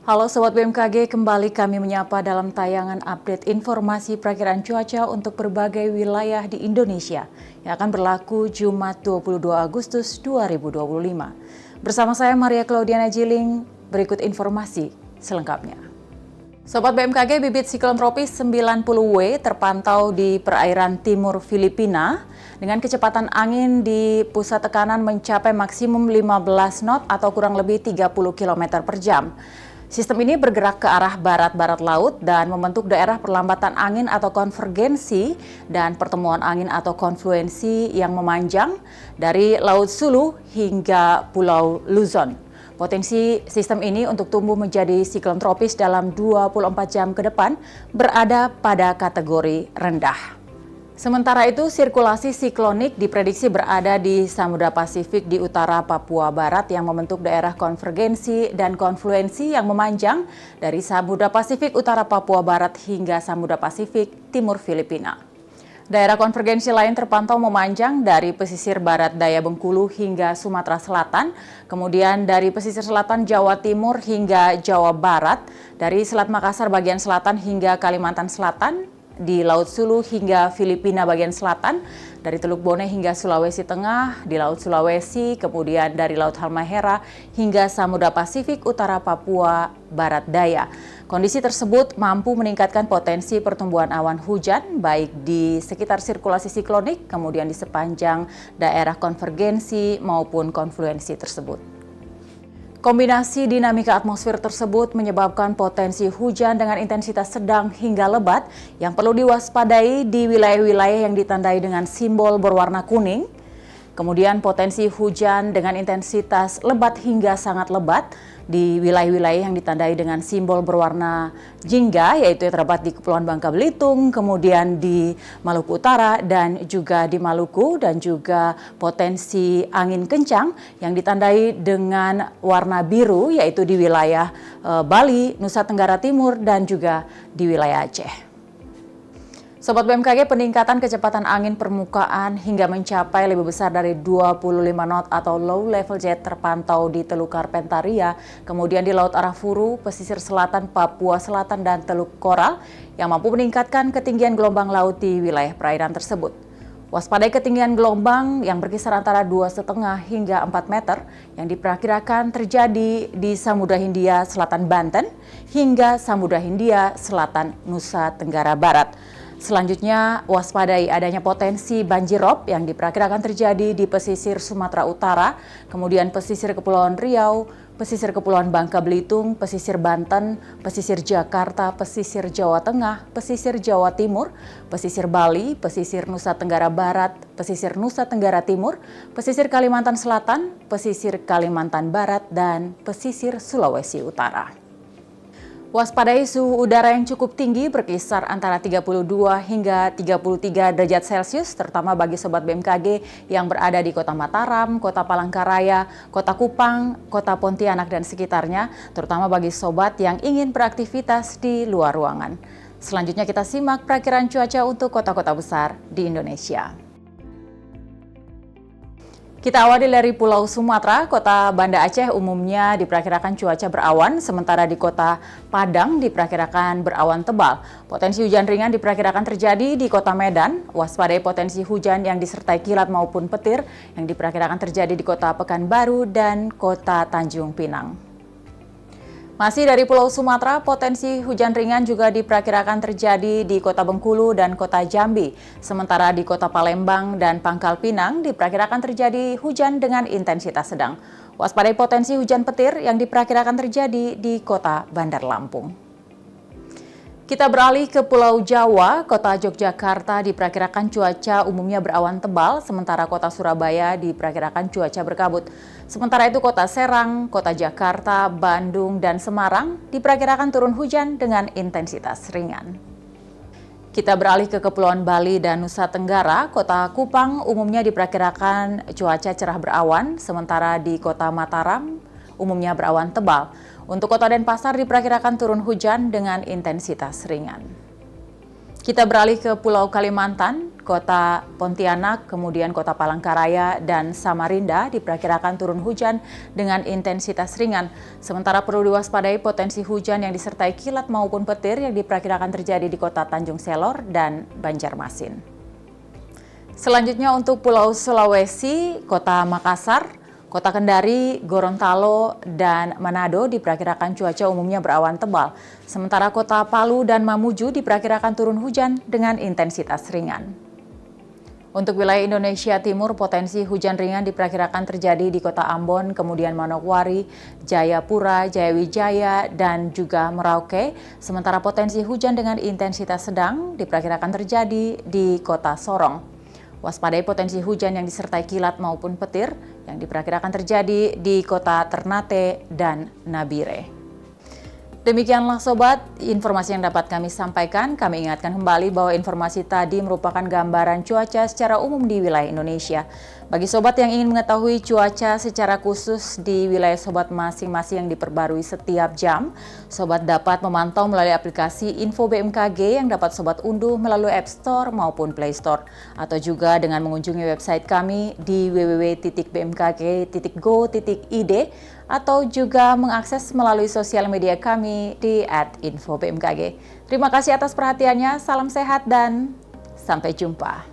Halo Sobat BMKG, kembali kami menyapa dalam tayangan update informasi perakiraan cuaca untuk berbagai wilayah di Indonesia yang akan berlaku Jumat 22 Agustus 2025. Bersama saya Maria Claudiana Jiling, berikut informasi selengkapnya. Sobat BMKG, bibit siklon tropis 90W terpantau di perairan timur Filipina dengan kecepatan angin di pusat tekanan mencapai maksimum 15 knot atau kurang lebih 30 km per jam. Sistem ini bergerak ke arah barat-barat laut dan membentuk daerah perlambatan angin atau konvergensi dan pertemuan angin atau konfluensi yang memanjang dari Laut Sulu hingga Pulau Luzon. Potensi sistem ini untuk tumbuh menjadi siklon tropis dalam 24 jam ke depan berada pada kategori rendah. Sementara itu, sirkulasi siklonik diprediksi berada di Samudra Pasifik di utara Papua Barat yang membentuk daerah konvergensi dan konfluensi yang memanjang dari Samudra Pasifik utara Papua Barat hingga Samudra Pasifik timur Filipina. Daerah konvergensi lain terpantau memanjang dari pesisir barat daya Bengkulu hingga Sumatera Selatan, kemudian dari pesisir selatan Jawa Timur hingga Jawa Barat, dari Selat Makassar bagian selatan hingga Kalimantan Selatan, di Laut Sulu hingga Filipina bagian selatan, dari Teluk Bone hingga Sulawesi Tengah, di Laut Sulawesi, kemudian dari Laut Halmahera hingga Samudra Pasifik utara Papua Barat Daya. Kondisi tersebut mampu meningkatkan potensi pertumbuhan awan hujan baik di sekitar sirkulasi siklonik, kemudian di sepanjang daerah konvergensi maupun konfluensi tersebut. Kombinasi dinamika atmosfer tersebut menyebabkan potensi hujan dengan intensitas sedang hingga lebat yang perlu diwaspadai di wilayah-wilayah yang ditandai dengan simbol berwarna kuning. Kemudian potensi hujan dengan intensitas lebat hingga sangat lebat di wilayah-wilayah yang ditandai dengan simbol berwarna jingga, yaitu yang terdapat di Kepulauan Bangka Belitung, kemudian di Maluku Utara dan juga di Maluku, dan juga potensi angin kencang yang ditandai dengan warna biru, yaitu di wilayah Bali, Nusa Tenggara Timur, dan juga di wilayah Aceh. Sobat BMKG, peningkatan kecepatan angin permukaan hingga mencapai lebih besar dari 25 knot atau low level jet terpantau di Teluk Carpentaria, kemudian di Laut Arafuru, pesisir selatan Papua Selatan dan Teluk Koral yang mampu meningkatkan ketinggian gelombang laut di wilayah perairan tersebut. Waspadai ketinggian gelombang yang berkisar antara 2,5 hingga 4 meter yang diperkirakan terjadi di Samudra Hindia Selatan Banten hingga Samudra Hindia Selatan Nusa Tenggara Barat. Selanjutnya, waspadai adanya potensi banjirop yang diperkirakan terjadi di pesisir Sumatera Utara, kemudian pesisir Kepulauan Riau, pesisir Kepulauan Bangka Belitung, pesisir Banten, pesisir Jakarta, pesisir Jawa Tengah, pesisir Jawa Timur, pesisir Bali, pesisir Nusa Tenggara Barat, pesisir Nusa Tenggara Timur, pesisir Kalimantan Selatan, pesisir Kalimantan Barat, dan pesisir Sulawesi Utara. Waspadai suhu udara yang cukup tinggi berkisar antara 32 hingga 33 derajat Celcius, terutama bagi Sobat BMKG yang berada di Kota Mataram, Kota Palangkaraya, Kota Kupang, Kota Pontianak dan sekitarnya, terutama bagi Sobat yang ingin beraktivitas di luar ruangan. Selanjutnya kita simak perakiraan cuaca untuk kota-kota besar di Indonesia. Kita awali dari Pulau Sumatera, Kota Banda Aceh umumnya diperkirakan cuaca berawan, sementara di Kota Padang diperkirakan berawan tebal. Potensi hujan ringan diperkirakan terjadi di Kota Medan, waspadai potensi hujan yang disertai kilat maupun petir yang diperkirakan terjadi di Kota Pekanbaru dan Kota Tanjung Pinang. Masih dari Pulau Sumatera, potensi hujan ringan juga diperkirakan terjadi di Kota Bengkulu dan Kota Jambi. Sementara di Kota Palembang dan Pangkal Pinang diperkirakan terjadi hujan dengan intensitas sedang. Waspadai potensi hujan petir yang diperkirakan terjadi di Kota Bandar Lampung. Kita beralih ke Pulau Jawa, Kota Yogyakarta diperkirakan cuaca umumnya berawan tebal, sementara Kota Surabaya diperkirakan cuaca berkabut. Sementara itu Kota Serang, Kota Jakarta, Bandung, dan Semarang diperkirakan turun hujan dengan intensitas ringan. Kita beralih ke Kepulauan Bali dan Nusa Tenggara, Kota Kupang umumnya diperkirakan cuaca cerah berawan, sementara di Kota Mataram umumnya berawan tebal. Untuk Kota Denpasar diperkirakan turun hujan dengan intensitas ringan. Kita beralih ke Pulau Kalimantan. Kota Pontianak, kemudian Kota Palangkaraya, dan Samarinda diperkirakan turun hujan dengan intensitas ringan. Sementara perlu diwaspadai potensi hujan yang disertai kilat maupun petir yang diperkirakan terjadi di Kota Tanjung Selor dan Banjarmasin. Selanjutnya untuk Pulau Sulawesi, Kota Makassar, Kota Kendari, Gorontalo, dan Manado diperkirakan cuaca umumnya berawan tebal. Sementara Kota Palu dan Mamuju diperkirakan turun hujan dengan intensitas ringan. Untuk wilayah Indonesia Timur, potensi hujan ringan diperkirakan terjadi di Kota Ambon, kemudian Manokwari, Jayapura, Jayawijaya, dan juga Merauke. Sementara potensi hujan dengan intensitas sedang diperkirakan terjadi di Kota Sorong. Waspadai potensi hujan yang disertai kilat maupun petir yang diperkirakan terjadi di Kota Ternate dan Nabire. Demikianlah Sobat, informasi yang dapat kami sampaikan. Kami ingatkan kembali bahwa informasi tadi merupakan gambaran cuaca secara umum di wilayah Indonesia. Bagi Sobat yang ingin mengetahui cuaca secara khusus di wilayah Sobat masing-masing yang diperbarui setiap jam, Sobat dapat memantau melalui aplikasi Info BMKG yang dapat Sobat unduh melalui App Store maupun Play Store. Atau juga dengan mengunjungi website kami di www.bmkg.go.id atau juga mengakses melalui sosial media kami di @infobmkg. Terima kasih atas perhatiannya, salam sehat dan sampai jumpa.